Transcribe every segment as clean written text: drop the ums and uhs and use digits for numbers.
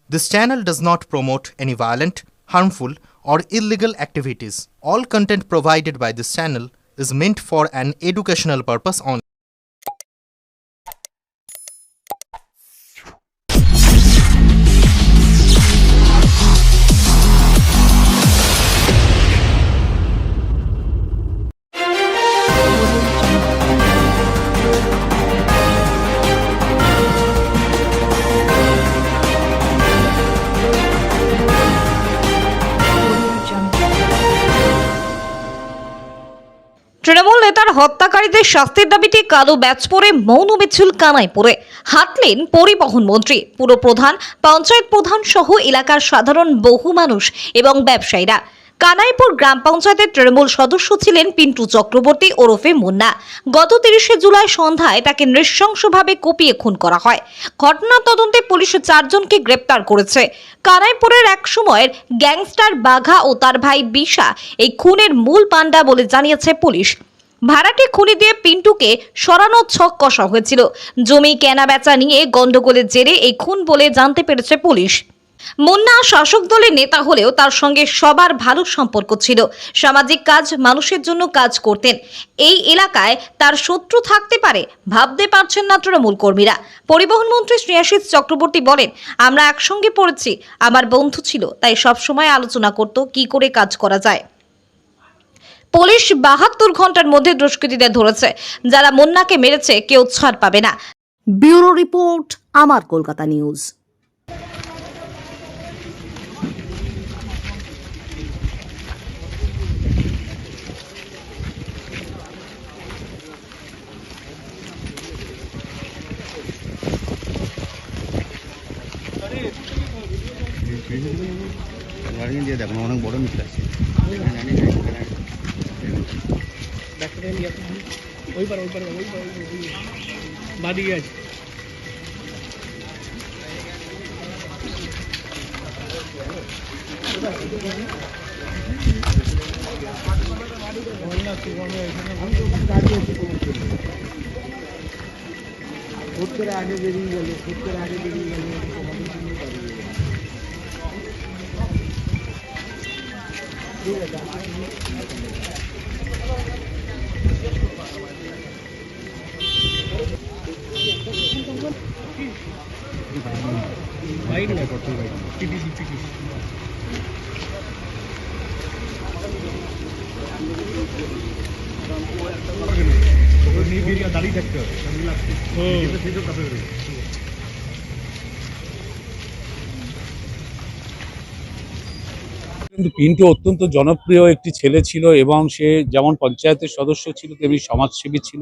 This channel does not promote any violent, harmful, or illegal activities. All content provided by this channel is meant for an educational purpose only. Trinamool নেতার হত্যাকারীদের শাস্তির দাবিতে কালো batch পরে মৌন মিছিল কানাইপুরে হাঁটলেন পরিবহন মন্ত্রী, পুরপ্রধান, পঞ্চায়েত প্রধান সহ এলাকার সাধারণ বহু মানুষ এবং ব্যবসায়ীরা। কানাইপুর গ্রাম পঞ্চায়েতের তৃণমূল সদস্য ছিলেন পিন্টু চক্রবর্তী ওরফে মুন্না। গত 30শে জুলাই সন্ধ্যায় তাকে নৃশংসভাবে কুপিয়ে খুন করা হয়। ঘটনার তদন্তে পুলিশ 4 জনকে গ্রেপ্তার করেছে। কানাইপুরের এক সময়ের গ্যাংস্টার বাঘা ও তার ভাই বিশা এই খুনের মূল পাণ্ডা বলে জানিয়েছে পুলিশ। ভাড়াটে খুনি দিয়ে পিন্টুকে সরানোর ছক কষা হয়েছিল। জমি কেনা বেচা নিয়ে গন্ডগোলের জেরে এই খুন বলে জানতে পেরেছে পুলিশ। মুন্না শাসক দলের নেতা হলেও তার সঙ্গে সবার ভালো সম্পর্ক ছিল। সামাজিক কাজ, মানুষের জন্য কাজ করতেন। এই এলাকায় তার শত্রু থাকতে পারে ভাবতে পারছেন না তৃণমূল কর্মীরা। পরিবহন মন্ত্রী শ্রেয়াশিস চক্রবর্তী বলেন, আমরা একসঙ্গে পড়েছি, আমার বন্ধু ছিল, তাই সবসময় আলোচনা করত কি করে কাজ করা যায়। পুলিশ 72 ঘন্টার মধ্যে দুষ্কৃতীদের ধরেছে। যারা মুন্নাকে মেরেছে কেউ ছাড় পাবে না। ব্যুরো রিপোর্ট, আমার কলকাতা নিউজ। দিয়ে দেখুন অনেক বড় মিছিল আছে। বাদিকে আছে। আগে বেরিয়ে গেল, আগে বেরিয়ে গেল। দাঁড়িয়ে থাকতে হবে। কিন্তু পিন্টু অত্যন্ত জনপ্রিয় একটি ছেলে ছিল এবং সে যেমন পঞ্চায়েতের সদস্য ছিল তেমনি সমাজসেবী ছিল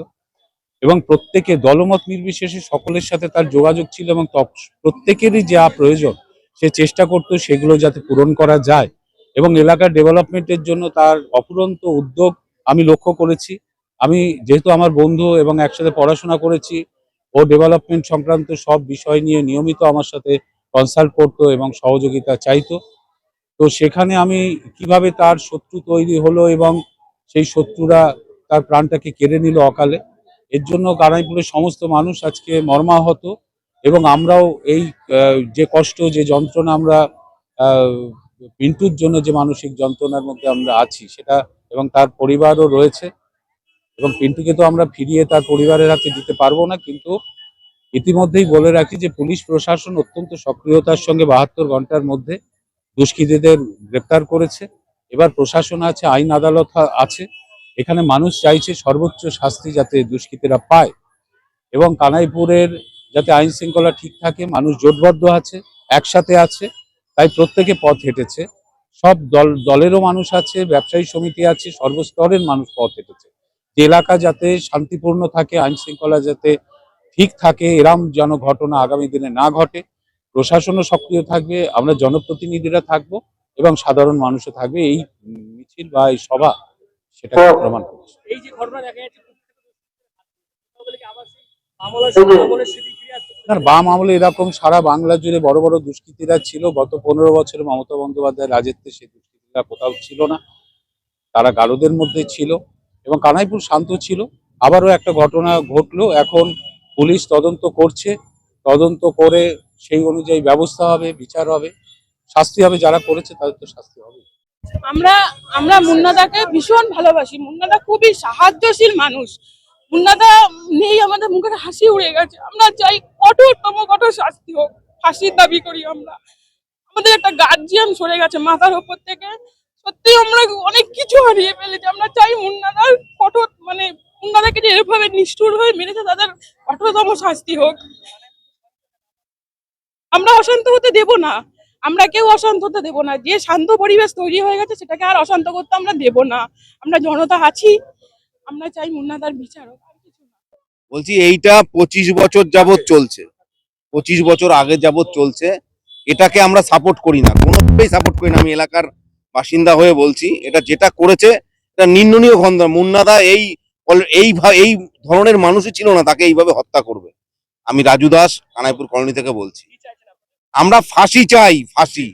এবং প্রত্যেকে দলমত নির্বিশেষে সকলের সাথে তার যোগাযোগ ছিল এবং প্রত্যেকেরই যা প্রয়োজন সে চেষ্টা করত সেগুলো যাতে পূরণ করা যায় এবং এলাকার ডেভেলপমেন্টের জন্য তার অফুরন্ত উদ্যোগ আমি লক্ষ্য করেছি। আমি যেহেতু আমার বন্ধু এবং একসাথে পড়াশোনা করেছি, ও ডেভেলপমেন্ট সংক্রান্ত সব বিষয় নিয়ে নিয়মিত আমার সাথে কনসাল্ট করতো এবং সহযোগিতা চাইতো। তো সেখানে আমি কিভাবে তার শত্রু তৈরি হলো এবং সেই শত্রুরা তার প্রাণটাকে কেড়ে নিল অকালে, এর জন্য কানাইপুরের সমস্ত মানুষ আজকে মর্মাহত এবং আমরাও এই যে কষ্ট, যে যন্ত্রণা আমরা পিন্টুর জন্য যে মানসিক যন্ত্রণার মধ্যে আমরা আছি সেটা, এবং তার পরিবারও রয়েছে এবং পিন্টুকে তো আমরা ফিরিয়ে তার পরিবারের হাতে দিতে পারবো না, কিন্তু ইতিমধ্যেই বলে রাখি যে পুলিশ প্রশাসন অত্যন্ত সক্রিয়তার সঙ্গে 72 ঘন্টার মধ্যে দুষ্কৃতীদের গ্রেপ্তার করেছে। এবার প্রশাসন আছে, আইন আদালত আছে, এখানে মানুষ চাইছে সর্বোচ্চ শাস্তি যাতে দুষ্কৃতীরা পায় এবং কানাইপুরের যাতে আইন শৃঙ্খলা ঠিক থাকে। মানুষ জোটবদ্ধ আছে, একসাথে আছে, তাই প্রত্যেকে পথ হেঁটেছে। সব দলেরও মানুষ আছে, ব্যবসায়ী সমিতি আছে, সর্বস্তরের মানুষ পথ হেঁটেছে। যে এলাকা যাতে শান্তিপূর্ণ থাকে, আইন শৃঙ্খলা যাতে ঠিক থাকে, এরম যেন ঘটনা আগামী দিনে না ঘটে। প্রশাসনও সক্রিয় থাকবে, আমরা জনপ্রতিনিধিরা থাকবো এবং সাধারণ মানুষও থাকবে। এই মিছিল বা এই সভা সেটা প্রমাণ করছে। এই যে ঘটনা দেখা যাচ্ছে, বাম আমলে এরকম সারা বাংলা জুড়ে বড় বড় দুষ্কৃতীরা ছিল। গত 15 বছরে মমতা বন্দ্যোপাধ্যায়ের রাজত্বে সেই দুষ্কৃতীরা কোথাও ছিল না, তারা গারদের মধ্যে ছিল এবং কানাইপুর শান্ত ছিল। আবারও একটা ঘটনা ঘটলো, এখন পুলিশ তদন্ত করছে, তদন্ত করে সেই অনুযায়ী ব্যবস্থা হবে, বিচার হবে, শাস্তি হবে, যারা করেছে তাদের তো শাস্তি হবে। আমরা আমরা মুন্নাদাকে ভীষণ ভালোবাসি। মুন্নাদা খুবই সাহায্যশীল মানুষ। মুন্নাদা নেই, আমাদের মুখের হাসি উড়ে গেছে। আমরা চাই কঠোরতম কঠোর শাস্তি হোক, ফাঁসির দাবি করি আমরা। আমাদের একটা গার্জিয়ান সরে গেছে মাথার উপর থেকে, সত্যি আমরা অনেক কিছু হারিয়ে ফেলেছি। আমরা চাই মুন্নাদার কঠোর মুন্নাদাকে যে এভাবে নিষ্ঠুর হয়ে মেরেছে তাদের কঠোরতম শাস্তি হোক। আমরা অশান্ত হতে দেব না, আমরা কেউ অশান্ত হতে দেব না। যে শান্ত পরিবেশ তৈরি হয়ে গেছে সেটাকে আর অশান্ত করতে আমরা দেব না। আমরা জনতা আছি, আমরা চাই মুন্নাদার বিচার হোক, আর কিছু না। বলছি এইটা 25 বছর যাবত চলছে, 25 বছর আগে যাবত চলছে। এটাকে আমরা সাপোর্ট করি না, কোনোভাবেই সাপোর্ট করি না। আমি এলাকার বাসিন্দা হয়ে বলছি, এটা যেটা করেছে এটা নিন্দনীয় খন্ড। মুন্নাদা এই ধরনের মানুষই ছিল না, তাকে এইভাবে হত্যা করবে। আমি রাজু দাস, কানাইপুর কলোনি থেকে বলছি। আমরা ফাঁসি চাই, ফাঁসি,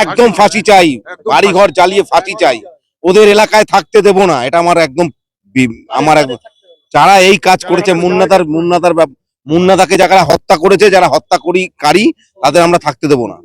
একদম ফাঁসি চাই, বাড়ি ঘর জ্বালিয়ে ফাঁসি চাই। ওদের এলাকায় থাকতে দেব না, এটা আমার একদম যারা এই কাজ করেছে মুন্নাদাকে যারা হত্যা করেছে, যারা হত্যাকারী তাদের আমরা থাকতে দেব না।